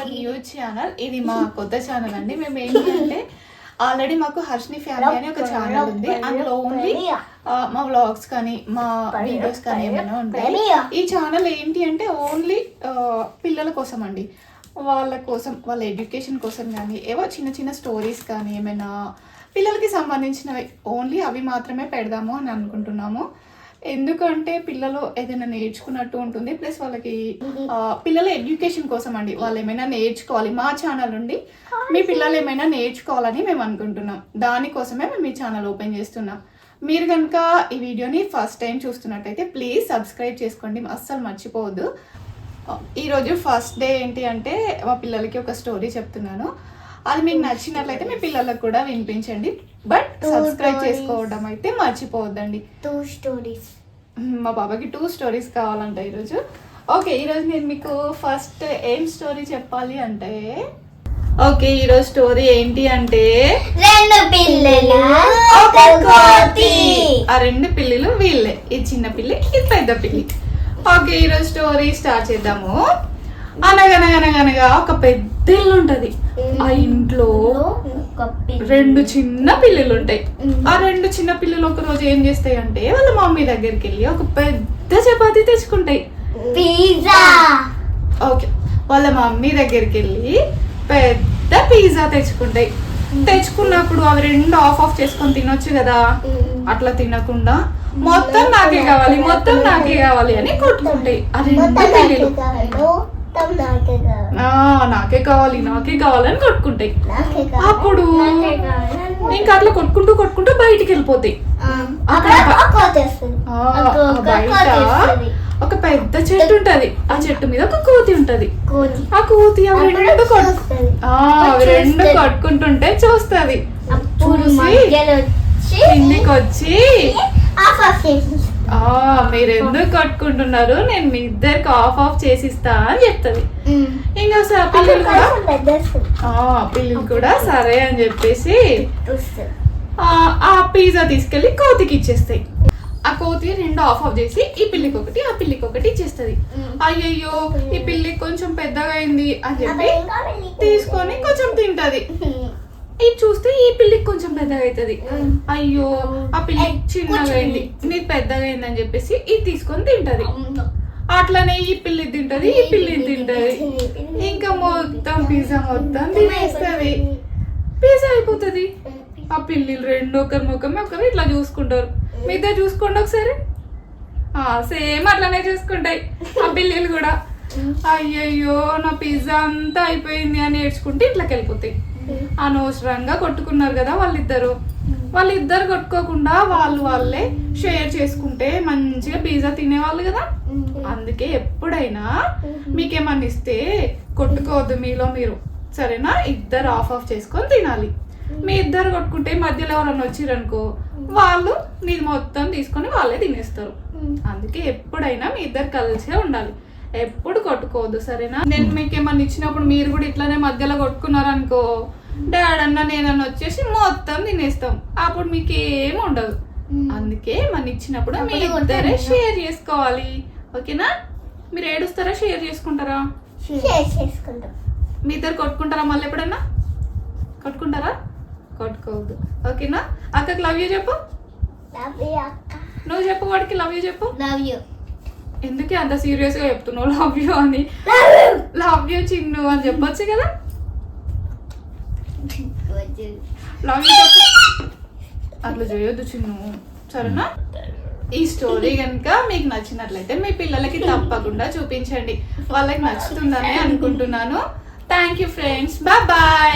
Our new channel. ఇది మా కొత్త ఛానల్ అండి. మేము ఏంటంటే ఆల్రెడీ మాకు హర్షిని ఫ్యామిలీ అని ఒక ఛానల్ ఉంది. అందులో ఓన్లీ మా వ్లాగ్స్ కానీ మా వీడియోస్ కానీ ఏమైనా ఉంటాయి. ఈ ఛానల్ ఏంటి అంటే ఓన్లీ పిల్లల కోసం అండి. వాళ్ళ కోసం, వాళ్ళ ఎడ్యుకేషన్ కోసం కానీ ఏవో చిన్న చిన్న స్టోరీస్ కానీ ఏమైనా పిల్లలకి సంబంధించినవి ఓన్లీ అవి మాత్రమే పెడదాము అని అనుకుంటున్నాము. ఎందుకంటే పిల్లలు ఏదైనా నేర్చుకున్నట్టు ఉంటుంది, ప్లస్ వాళ్ళకి పిల్లల ఎడ్యుకేషన్ కోసం అండి. వాళ్ళు ఏమైనా నేర్చుకోవాలి, మా ఛానల్ నుండి మీ పిల్లలు ఏమైనా నేర్చుకోవాలని మేము అనుకుంటున్నాం. దానికోసమే మేము ఈ ఛానల్ ఓపెన్ చేస్తున్నాం. మీరు కనుక ఈ వీడియోని ఫస్ట్ టైం చూస్తున్నట్టయితే ప్లీజ్ సబ్స్క్రైబ్ చేసుకోండి, అస్సలు మర్చిపోవద్దు. ఈరోజు ఫస్ట్ డే ఏంటి అంటే మా పిల్లలకి ఒక స్టోరీ చెప్తున్నాను. అది మీకు నచ్చినట్లయితే మీ పిల్లలకు కూడా వినిపించండి, బట్ సబ్స్క్రైబ్ చేసుకోవడం అయితే మర్చిపోవద్దండి. 2 stories. మా బాబాకి 2 stories కావాలంట ఈరోజు. ఓకే, ఈరోజు నేను మీకు ఫస్ట్ ఏం స్టోరీ చెప్పాలి అంటే, ఓకే ఈరోజు స్టోరీ ఏంటి అంటే 2 పిల్లలు ఒక కోతి. ఆ 2 పిల్లులు వీళ్ళే, ఇది చిన్న పిల్లి, ఇది పెద్ద పిల్లి. ఓకే, ఈరోజు స్టోరీ స్టార్ట్ చేద్దాము. అనగనగనగనగా ఒక పెద్ద ఇల్లు ఉంటది. ఆ ఇంట్లో 2 చిన్న పిల్లలు ఉంటాయి. ఆ 2 చిన్న పిల్లలు ఒక రోజు ఏం చేస్తాయి అంటే వాళ్ళ మమ్మీ దగ్గరికి వెళ్ళి ఒక పెద్ద చపాతీ తెచ్చుకుంటాయి. పిజ్జా. ఓకే, వాళ్ళ మమ్మీ దగ్గరికి వెళ్ళి పెద్ద పిజ్జా తెచ్చుకుంటాయి. తెచ్చుకున్నప్పుడు అవి 2 ఆఫ్ చేసుకొని తినొచ్చు కదా. అట్లా తినకుండా మొత్తం నాకే కావాలి, మొత్తం నాకే కావాలి అని కొట్టుకుంటాయి ఆ 2 పిల్లలు. నాకే కావాలి, నాకే కావాలని కొట్టుకుంటాయి. అప్పుడు ఇంకా అట్లా కొట్టుకుంటూ బయటికి వెళ్ళిపోతాయి. బయట ఒక పెద్ద చెట్టు ఉంటది. ఆ చెట్టు మీద ఒక కోతి ఉంటది. ఆ కోతి అవి 2 కొట్టుకుంటుంటే చూస్తది. కిందికి వచ్చి మీరు ఎందుకు కట్టుకుంటున్నారు, నేను మీ ఇద్దరికి ఆఫ్ చేసిస్తా అని చెప్తుంది. ఇంకా పిల్లలు కూడా సరే అని చెప్పేసి ఆ పిజ్జా తీసుకెళ్లి కోతికి ఇచ్చేస్తాయి. ఆ కోతి 2 ఆఫ్ చేసి ఈ పిల్లికి ఒకటి, ఆ పిల్లికి ఒకటి ఇచ్చేస్తుంది. అయ్యయ్యో ఈ పిల్లి కొంచెం పెద్దగా అయింది అని చెప్పి తీసుకొని కొంచెం తింటది. ఇది చూస్తే ఈ పిల్లికి కొంచెం పెద్దగా అవుతుంది. అయ్యో ఆ పిల్లి చిన్నగా అయింది, నీకు పెద్దగా అయింది అని చెప్పేసి ఇది తీసుకొని తింటది. అట్లనే ఈ పిల్లి తింటది, ఈ పిల్లి తింటది. ఇంకా మొత్తం పిజ్జా మొత్తం తినేస్తుంది. పిజ్జా అయిపోతుంది. ఆ పిల్లిలు 2 ఒకరి ముఖమే ఒకరు ఇట్లా చూసుకుంటారు. మీ ఇద్దరు చూసుకోండి ఒకసారి. సేమ్ అట్లనే చూసుకుంటాయి ఆ పిల్లిలు కూడా. అయ్యయ్యో నా పిజ్జా అంతా అయిపోయింది అని ఏడ్చుకుంటే ఇట్లకి వెళ్ళిపోతాయి. అనవసరంగా కొట్టుకున్నారు కదా వాళ్ళిద్దరు కొట్టుకోకుండా వాళ్ళే షేర్ చేసుకుంటే మంచిగా పిజ్జా తినేవాళ్ళు కదా. అందుకే ఎప్పుడైనా మీకేమన్నా ఇస్తే కొట్టుకోవద్దు మీలో మీరు, సరేనా? ఇద్దరు ఆఫ్ చేసుకొని తినాలి. మీ ఇద్దరు కొట్టుకుంటే మధ్యలో ఎవరన్నా వచ్చిరనుకో వాళ్ళు మీది మొత్తం తీసుకొని వాళ్ళే తినేస్తారు. అందుకే ఎప్పుడైనా మీ ఇద్దరు కలిసే ఉండాలి, ఎప్పుడు కొట్టుకోవద్దు, సరేనా? నేను మీకు ఏమన్నా ఇచ్చినప్పుడు మీరు కూడా ఇట్లానే మధ్యలో కొట్టుకున్నారనుకో డాడ్ అన్న నేనన్నా వచ్చేసి మొత్తం తినేస్తాం. అప్పుడు మీకు ఏమి ఉండదు. అందుకే మన ఇచ్చినప్పుడు మీ ఇద్దరే షేర్ చేసుకోవాలి, ఓకేనా? మీరు ఏడుస్తారా, షేర్ చేసుకుంటారా? మీ ఇద్దరు కొట్టుకుంటారా? మళ్ళీ ఎప్పుడన్నా కొట్టుకుంటారా? కొట్టుకోవద్దు, ఓకేనా? అక్కకి లవ్ యూ చెప్పు. నువ్వు చెప్పు వాడికి లవ్ యూ చెప్పు. ఎందుకే అంత సీరియస్ గా చెప్తున్నావు లవ్ యూ అని? లవ్ యూ చిన్ను అని చెప్పొచ్చు కదా. లవ్ యూ చెప్పు. అట్లా చేయొద్దు చిన్ను, సరేనా? ఈ స్టోరీ కనుక మీకు నచ్చినట్లయితే మీ పిల్లలకి తప్పకుండా చూపించండి. వాళ్ళకి నచ్చుతుందని అనుకుంటున్నాను. Thank you friends, bye bye.